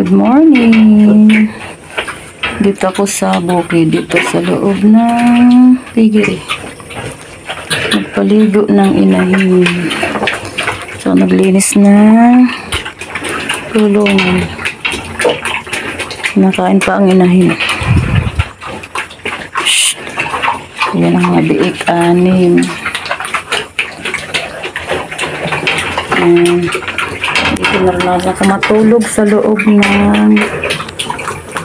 Good morning. Dito ako sa bukid, dito sa loob ng piggery. Nagpaligo ng inahin. So, naglinis na kulungan. Nakain pa ang inahin. Shhh. Yan ang mga biik, 6. Dito naranasan ako matulog sa loob ng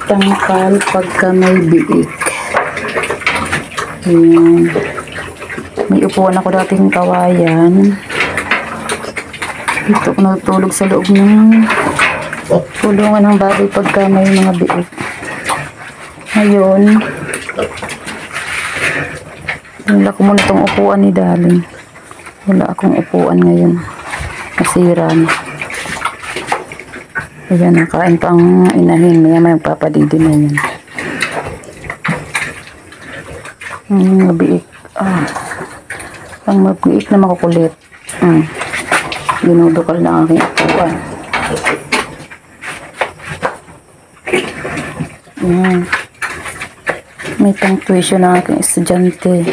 tangkal pagka may biik. Ayan. May upuan ako dating kawayan. Dito ako natulog sa loob ng kulungan ng baboy pagka may mga biik. Ngayon, wala ko muna itong upuan ni Darling. Wala akong upuan ngayon. Nasira na. Ayan, nakain pa ang inahin. Maya may magpapadidi na yan. Ang biik. Ang mabiik na makukulit. Dinudukal na ang aking upuan. Ayan. May pang tuition na aking estudyante.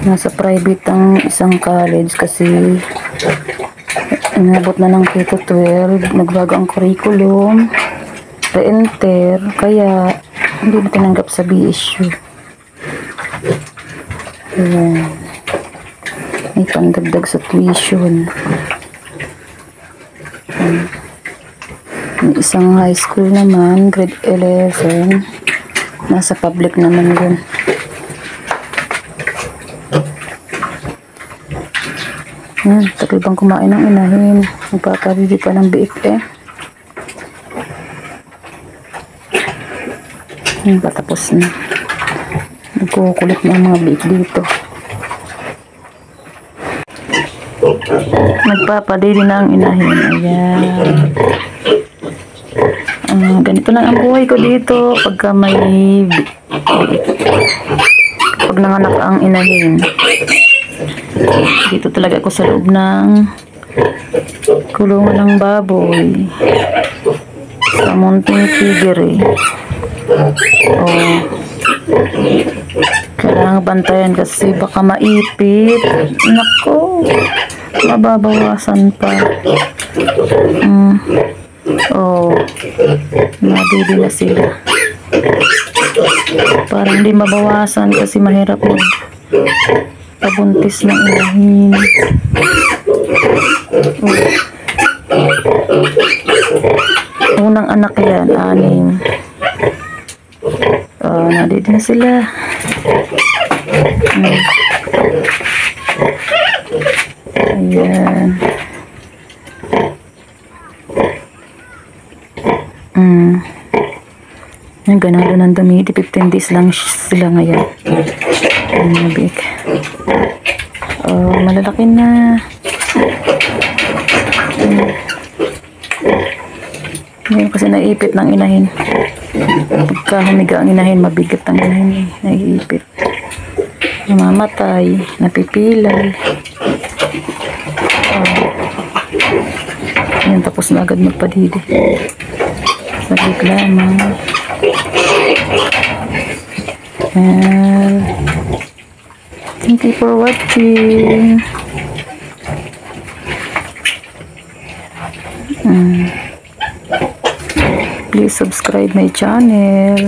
Nasa private ang isang college kasi inabot na ng K-12, nagbago ang curriculum, re-enter, kaya hindi na tinanggap sa BSU. Ayan. May pandagdag sa tuition. May isang high school naman, grade 11, nasa public naman yun. Tagal bang kumain ng inahin. Magpapabili pa ng biik patapos na. Nagkukulit na ang mga biik dito. Nagpapadili na ang inahin. Ayan. Ganito lang ang buhay ko dito pagka may biik. Pag nanganak ang inahin. Dito talaga ako sa loob ng kulungan ng baboy sa munting piggery. Kailangan bantayan kasi baka maipit. Nako, mababawasan pa. Nabili na sila. Parang hindi mabawasan kasi mahirap mo pabuntis ng inahin. Unang anak yan, 6. Nandito na sila. Ayan. Ang ganado ng dumidi, 15 days lang sila ngayon. Big. Malalaki na. Ngayon kasi naipit ng inahin. Pagka humiga ang inahin, mabigat ang inahin. Naiipit. Namamatay. Napipilay. Ayan, tapos na agad magpadidi. Saglit lamang. Thank you for watching. Please subscribe my channel.